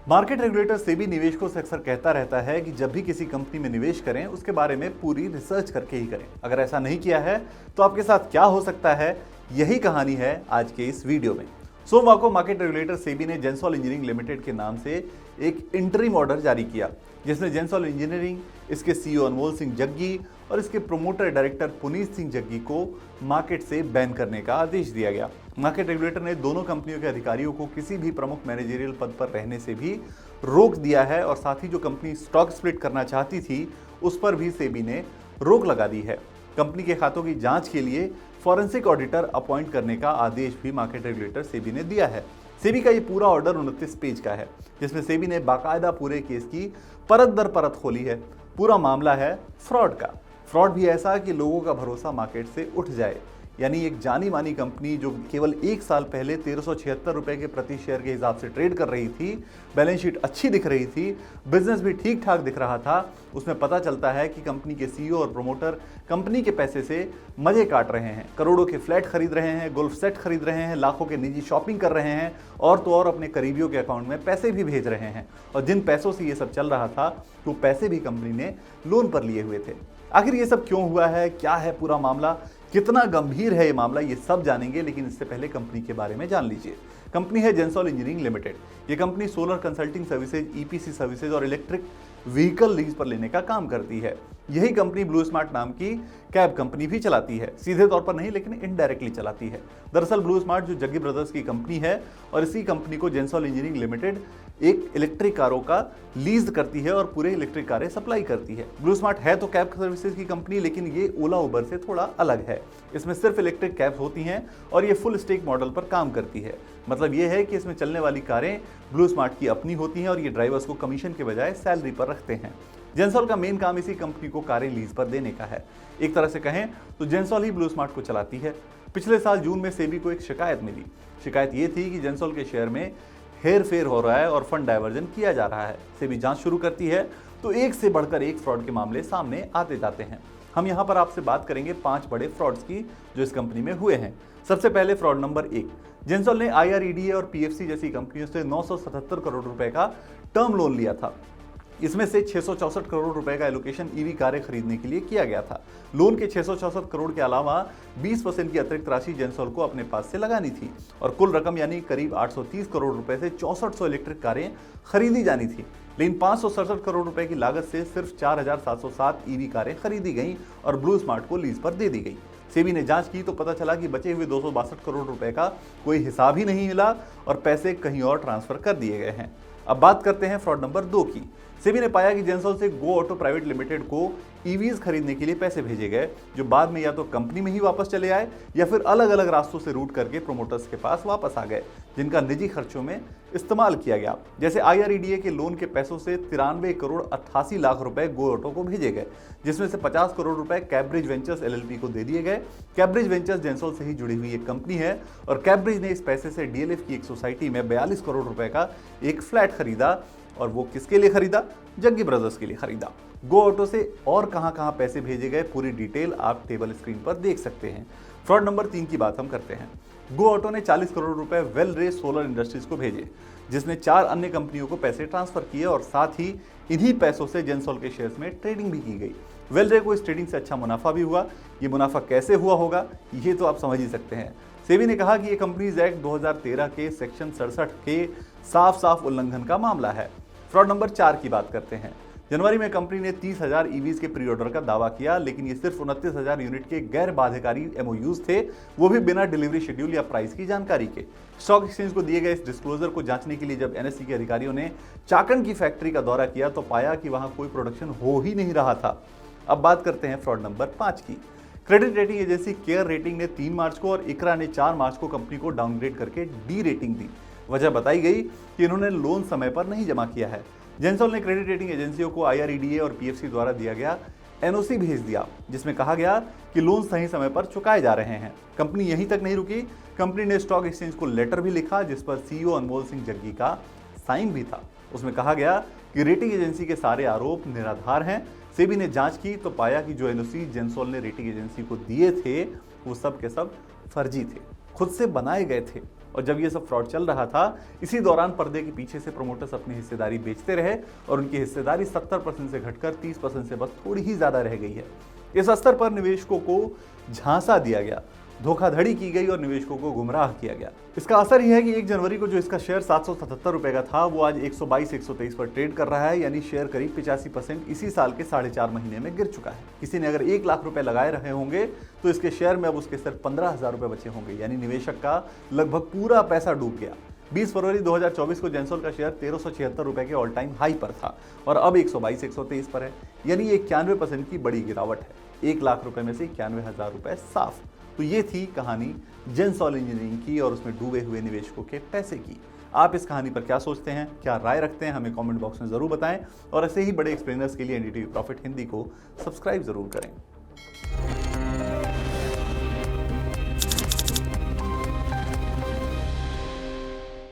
Market regulator SEBI निवेशकों से अक्सर कहता रहता है कि जब भी किसी कंपनी में निवेश करें उसके बारे में पूरी रिसर्च करके ही करें। अगर ऐसा नहीं किया है तो आपके साथ क्या हो सकता है, यही कहानी है आज के इस वीडियो में। सोमवार को मार्केट रेगुलेटर सेबी ने जेंसॉल इंजीनियरिंग लिमिटेड के नाम से एक इंटरिम ऑर्डर जारी किया, जिसमें जेंसॉल इंजीनियरिंग, इसके सीईओ अनमोल सिंह जग्गी और इसके प्रोमोटर डायरेक्टर पुनीत सिंह जग्गी को मार्केट से बैन करने का आदेश दिया गया। मार्केट रेगुलेटर ने दोनों कंपनियों के अधिकारियों को किसी भी प्रमुख मैनेजरियल पद पर रहने से भी रोक दिया है और साथ ही जो कंपनी स्टॉक स्प्लिट करना चाहती थी उस पर भी सेबी ने रोक लगा दी है। कंपनी के खातों की जांच के लिए फॉरेंसिक ऑडिटर अपॉइंट करने का आदेश भी मार्केट रेगुलेटर सेबी ने दिया है। सेबी का ये पूरा ऑर्डर 29 पेज का है, जिसमें सेबी ने बाकायदा पूरे केस की परत दर परत खोली है। पूरा मामला है फ्रॉड का। फ्रॉड भी ऐसा कि लोगों का भरोसा मार्केट से उठ जाए। यानी एक जानी मानी कंपनी जो केवल एक साल पहले 1376 रुपए के प्रति शेयर के हिसाब से ट्रेड कर रही थी, बैलेंस शीट अच्छी दिख रही थी, बिजनेस भी ठीक ठाक दिख रहा था, उसमें पता चलता है कि कंपनी के सीईओ और प्रोमोटर कंपनी के पैसे से मजे काट रहे हैं, करोड़ों के फ्लैट खरीद रहे हैं, गोल्फ सेट खरीद रहे हैं, लाखों के निजी शॉपिंग कर रहे हैं और तो और अपने करीबियों के अकाउंट में पैसे भी भेज रहे हैं। और जिन पैसों से ये सब चल रहा था वो पैसे भी कंपनी ने लोन पर लिए हुए थे। आखिर ये सब क्यों हुआ है, क्या है पूरा मामला, कितना गंभीर है ये मामला, ये सब जानेंगे। लेकिन इससे पहले कंपनी के बारे में जान लीजिए। कंपनी है जेंसॉल इंजीनियरिंग लिमिटेड। ये company solar consulting services, EPC services और इलेक्ट्रिक व्हीकल लीज पर लेने का काम करती है। यही कंपनी ब्लू स्मार्ट नाम की कैब कंपनी भी चलाती है, सीधे तौर पर नहीं लेकिन इनडायरेक्टली चलाती है। दरअसल ब्लू स्मार्ट जो जग्गी ब्रदर्स की कंपनी है और इसी कंपनी को जेंसॉल इंजीनियरिंग लिमिटेड एक इलेक्ट्रिक कारों का लीज करती है और पूरे इलेक्ट्रिक कारें सप्लाई करती है। ब्लू स्मार्ट है तो कैब सर्विसेज की कंपनी, लेकिन ये ओला उबर से थोड़ा अलग है। इसमें सिर्फ इलेक्ट्रिक कैब्स होती हैं और ये फुल स्टेक मॉडल पर काम करती है। मतलब ये है कि इसमें चलने वाली कारें ब्लू स्मार्ट की अपनी होती हैं और ये ड्राइवर्स को कमीशन के बजाय सैलरी पर रखते हैं। जेंसॉल का मेन काम इसी कंपनी को कारें लीज पर देने का है। एक तरह से कहें तो जेंसॉल ही ब्लू स्मार्ट को चलाती है। पिछले साल जून में सेबी को एक शिकायत मिली। शिकायत ये थी कि जेंसॉल के शेयर में हेर फेर हो रहा है और फंड डायवर्जन किया जा रहा है। सेबी जांच शुरू करती है तो एक से बढ़कर एक फ्रॉड के मामले सामने आते जाते हैं। हम यहाँ पर आपसे बात करेंगे 5 बड़े फ्रॉड्स की जो इस कंपनी में हुए हैं। सबसे पहले फ्रॉड नंबर 1, जेंसॉल ने IREDA और PFC जैसी कंपनियों से 977 करोड़ रुपए का टर्म लोन लिया था। इसमें से 664 करोड़ रुपए का एलोकेशन ईवी कारें खरीदने के लिए किया गया था। लोन के 664 करोड़ के अलावा 20% की अतिरिक्त राशि जेंसॉल को अपने पास से लगानी थी और कुल रकम यानी करीब 830 करोड़ रुपए से 6400 इलेक्ट्रिक कारें खरीदी जानी थी। लेकिन 567 करोड़ रुपए की लागत से सिर्फ 4707 ईवी कारें खरीदी गईं और ब्लू स्मार्ट को लीज पर दे दी गई। सेबी ने जांच की तो पता चला कि बचे हुए 262 करोड़ रुपए का कोई हिसाब ही नहीं मिला और पैसे कहीं और ट्रांसफर कर दिए गए हैं। अब बात करते हैं फ्रॉड नंबर 2 की। सेबी ने पाया कि जेंसॉल से गो ऑटो प्राइवेट लिमिटेड को ईवीज खरीदने के लिए पैसे भेजे गए, जो बाद में या तो कंपनी में ही वापस चले आए या फिर अलग अलग रास्तों से रूट करके प्रोमोटर्स के पास वापस आ गए, जिनका निजी खर्चों में इस्तेमाल किया गया। जैसे IREDA के लोन के पैसों से 93 करोड़ 88 लाख रुपए गो ऑटो को भेजे गए, जिसमें से 50 करोड़ रुपए कैब्रिज वेंचर्स LLP को दे दिए गए। कैब्रिज वेंचर्स जेंसॉल से ही जुड़ी हुई एक कंपनी है और कैब्रिज ने इस पैसे से DLF की एक सोसाइटी में 42 करोड़ रुपए का एक फ्लैट खरीदा और वो किसके लिए खरीदा? जग्गी ब्रदर्स के लिए खरीदा। गो ऑटो से और कहां पैसे भेजे गए, पूरी डिटेल आप टेबल स्क्रीन पर देख सकते हैं। फ्रॉड नंबर 3 की बात हम करते हैं। गो ऑटो ने 40 करोड़ रुपए वेल रे सोलर इंडस्ट्रीज को भेजे, जिसने 4 अन्य कंपनियों को पैसे ट्रांसफर किए और साथ ही इन्हीं पैसों से जेंसॉल के शेयर्स में ट्रेडिंग भी की गई। वेल रे को इस ट्रेडिंग से अच्छा मुनाफा भी हुआ। ये मुनाफा कैसे हुआ होगा ये तो आप समझ ही सकते हैं। सेबी ने कहा कि ये कंपनीज एक्ट 2013 के सेक्शन 67 के साफ उल्लंघन का मामला है। फ्रॉड नंबर 4 की बात करते हैं। जनवरी में कंपनी ने 30,000 ईवीज के प्री ऑर्डर का दावा किया, लेकिन ये सिर्फ 29,000 यूनिट के गैर बाध्यकारी MOUs थे, वो भी बिना डिलीवरी शेड्यूल या प्राइस की जानकारी के। स्टॉक एक्सचेंज को दिए गए इस डिस्क्लोजर को जांचने के लिए जब NSE के अधिकारियों ने चाकन की फैक्ट्री का दौरा किया तो पाया कि वहां कोई प्रोडक्शन हो ही नहीं रहा था। अब बात करते हैं फ्रॉड नंबर 5 की। Credit rating agency care rating ने 3 मार्च को और इकरा ने 4 मार्च को कंपनी को डाउनग्रेड करके डी रेटिंग दी। वजह बताई गई कि इन्होंने लोन समय पर नहीं जमा किया है। जेंसॉल ने क्रेडिट रेटिंग एजेंसियों को IREDA और PFC द्वारा दिया गया NOC भेज दिया, जिसमें कहा गया कि लोन सही समय पर चुकाए जा रहे हैं। कंपनी यहीं तक नहीं रुकी, कंपनी ने स्टॉक एक्सचेंज को लेटर भी लिखा जिस पर CEO अनमोल सिंह जग्गी का साइन भी था। उसमें कहा गया कि रेटिंग एजेंसी के सारे आरोप निराधार हैं। सेबी ने जांच की तो पाया कि जो NOC जेंसॉल ने रेटिंग एजेंसी को दिए थे वो सब के सब फर्जी थे, खुद से बनाए गए थे और जब ये सब फ्रॉड चल रहा था, इसी दौरान पर्दे के पीछे से प्रोमोटर्स अपनी हिस्सेदारी बेचते रहे और उनकी हिस्सेदारी 70% से घटकर 30% से बस थोड़ी ही ज्यादा रह गई है। इस स्तर पर निवेशकों को झांसा दिया गया, धोखाधड़ी की गई और निवेशकों को गुमराह किया गया। इसका असर यह है कि 1 जनवरी को जो इसका शेयर 777 रुपए का था, वो आज 122-123 पर ट्रेड कर रहा है, यानी शेयर करीब 85% इसी साल के 4.5 महीने में गिर चुका है। किसी ने अगर 1 लाख रुपए लगाए रहे होंगे तो इसके शेयर में अब उसके सिर्फ 15,000 रुपए बचे होंगे, यानी निवेशक का लगभग पूरा पैसा डूब गया। 20 फरवरी 2024 को जेंसॉल का शेयर 1376 रुपए के ऑल टाइम हाई पर था और अब 122-123 पर है, यानी 91% की बड़ी गिरावट है। 1 लाख रुपए में से 91,000 रुपए साफ। तो ये थी कहानी जेंसॉल इंजीनियरिंग की और उसमें डूबे हुए निवेशकों के पैसे की। आप इस कहानी पर क्या सोचते हैं, क्या राय रखते हैं, हमें कमेंट बॉक्स में जरूर बताएं और ऐसे ही बड़े एक्सप्लेनर्स के लिए एनडीटीवी प्रॉफिट हिंदी को सब्सक्राइब जरूर करें।